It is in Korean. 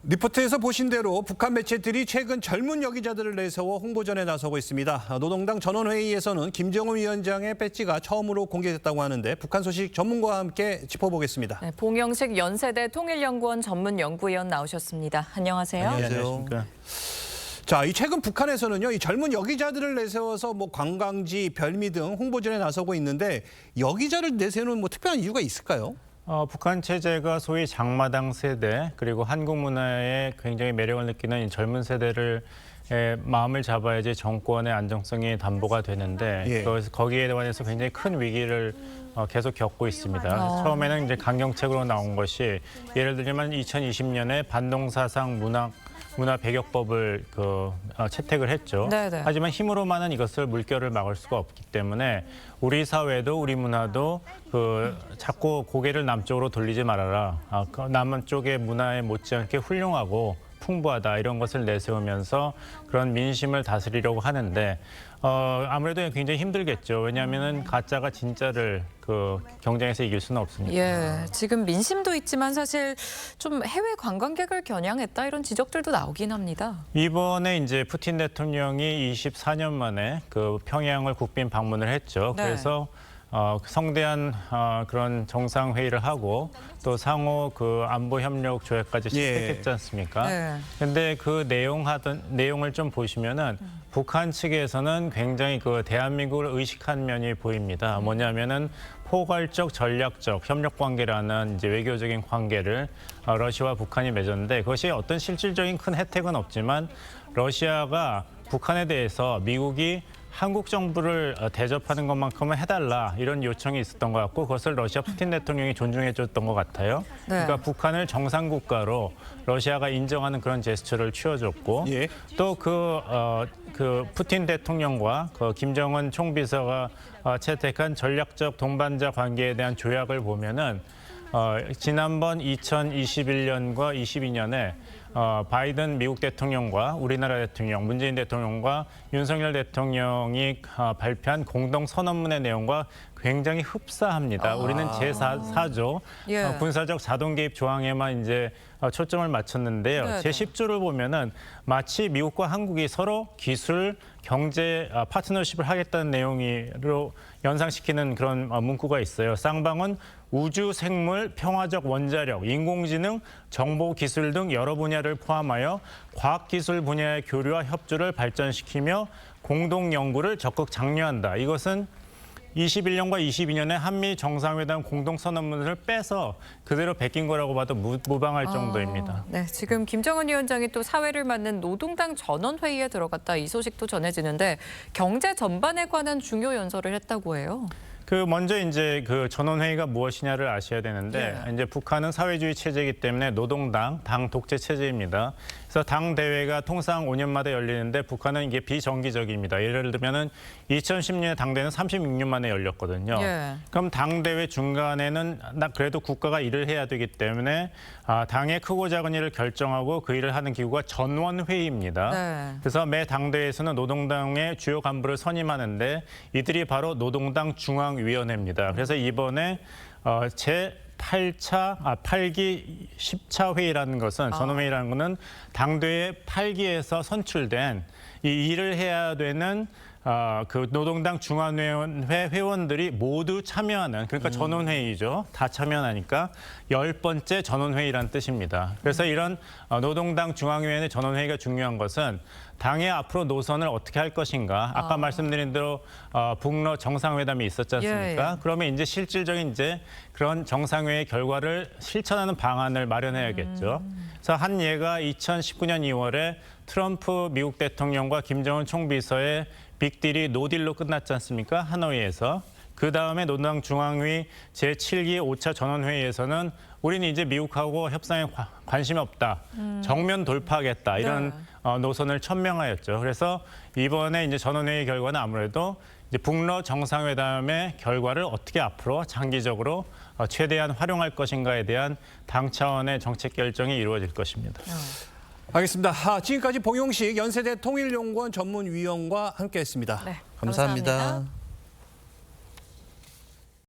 리포트에서 보신 대로 북한 매체들이 최근 젊은 여기자들을 내세워 홍보전에 나서고 있습니다. 노동당 전원회의에서는 김정은 위원장의 배지가 처음으로 공개됐다고 하는데 북한 소식 전문가와 함께 짚어보겠습니다. 네, 봉영식 연세대 통일연구원 전문연구위원 나오셨습니다. 안녕하세요. 안녕하십니까. 자, 이 최근 북한에서는요, 이 젊은 여기자들을 내세워서 관광지, 별미 등 홍보전에 나서고 있는데 여기자를 내세우는 특별한 이유가 있을까요? 북한 체제가 소위 장마당 세대 그리고 한국 문화에 굉장히 매력을 느끼는 이 젊은 세대를 마음을 잡아야지 정권의 안정성이 담보가 되는데 거기에 관해서 굉장히 큰 위기를 계속 겪고 있습니다. 처음에는 이제 강경책으로 나온 것이 예를 들면 2020년에 반동사상 문화 배격법을 채택을 했죠. 네네. 하지만 힘으로만은 이것을 물결을 막을 수가 없기 때문에 우리 사회도 우리 문화도 자꾸 고개를 남쪽으로 돌리지 말아라. 남쪽의 문화에 못지않게 훌륭하고 풍부하다 이런 것을 내세우면서 그런 민심을 다스리려고 하는데 아무래도 굉장히 힘들겠죠. 왜냐하면은 가짜가 진짜를 경쟁에서 이길 수는 없으니까. 예, 지금 민심도 있지만 사실 좀 해외 관광객을 겨냥했다 이런 지적들도 나오긴 합니다. 이번에 이제 푸틴 대통령이 24년 만에 평양을 국빈 방문을 했죠. 네. 그래서 성대한 그런 정상회의를 하고 또 상호 안보 협력 조약까지 채택했지 않습니까? 네. 근데 그 내용을 좀 보시면은 북한 측에서는 굉장히 대한민국을 의식한 면이 보입니다. 뭐냐면은 포괄적 전략적 협력 관계라는 이제 외교적인 관계를 러시아와 북한이 맺었는데 그것이 어떤 실질적인 큰 혜택은 없지만 러시아가 북한에 대해서 미국이 한국 정부를 대접하는 것만큼은 해달라 이런 요청이 있었던 것 같고 그것을 러시아 푸틴 대통령이 존중해 줬던 것 같아요. 네. 그러니까 북한을 정상국가로 러시아가 인정하는 그런 제스처를 취해줬고 또 푸틴 대통령과 김정은 총비서가 채택한 전략적 동반자 관계에 대한 조약을 보면은 지난번 2021년과 22년에 바이든 미국 대통령과 우리나라 대통령, 문재인 대통령과 윤석열 대통령이 발표한 공동 선언문의 내용과 굉장히 흡사합니다. 우리는 제4조 군사적 자동 개입 조항에만 이제 초점을 맞췄는데요. 네네. 제10조를 보면은 마치 미국과 한국이 서로 기술, 경제 파트너십을 하겠다는 내용으로 연상시키는 그런 문구가 있어요. 쌍방은 우주, 생물, 평화적 원자력, 인공지능, 정보기술 등 여러 분야를 포함하여 과학기술 분야의 교류와 협조를 발전시키며 공동 연구를 적극 장려한다. 이것은 21년과 22년에 한미 정상회담 공동선언문을 빼서 그대로 베낀 거라고 봐도 무방할 정도입니다. 네, 지금 김정은 위원장이 또 사회를 맡는 노동당 전원회의에 들어갔다 이 소식도 전해지는데 경제 전반에 관한 중요 연설을 했다고 해요. 먼저 이제 전원회의가 무엇이냐를 아셔야 되는데 이제 북한은 사회주의 체제이기 때문에 노동당, 당 독재 체제입니다. 그래서 당 대회가 통상 5년마다 열리는데 북한은 이게 비정기적입니다. 예를 들면은 2010년에 당 대회는 36년 만에 열렸거든요. 그럼 당 대회 중간에는 그래도 국가가 일을 해야 되기 때문에 당의 크고 작은 일을 결정하고 그 일을 하는 기구가 전원회의입니다. 그래서 매 당 대회에서는 노동당의 주요 간부를 선임하는데 이들이 바로 노동당 중앙위원회입니다. 그래서 이번에 제8기 10차 회의라는 것은 전원회의라는 것은 당대회 8기에서 선출된 이 일을 해야 되는 노동당 중앙위원회 회원들이 모두 참여하는 그러니까 전원회의죠. 다 참여하니까 10번째 전원회의라는 뜻입니다. 그래서 이런 노동당 중앙위원회 전원회의가 중요한 것은 당의 앞으로 노선을 어떻게 할 것인가. 아까 말씀드린 대로 북러 정상회담이 있었지 않습니까? 그러면 이제 실질적인 그런 정상회의 결과를 실천하는 방안을 마련해야겠죠. 그래서 한 예가 2019년 2월에 트럼프 미국 대통령과 김정은 총비서의 빅딜이 노딜로 끝났지 않습니까? 하노이에서. 그다음에 노동당 중앙위 제7기 5차 전원회의에서는 우리는 이제 미국하고 협상에 관심이 없다. 정면 돌파하겠다. 이런 노선을 천명하였죠. 그래서 이번에 이제 전원회의 결과는 아무래도 이제 북러 정상회담의 결과를 어떻게 앞으로 장기적으로 최대한 활용할 것인가에 대한 당 차원의 정책 결정이 이루어질 것입니다. 알겠습니다. 지금까지 봉영식 연세대 통일연구원 전문위원과 함께했습니다. 네, 감사합니다. 감사합니다.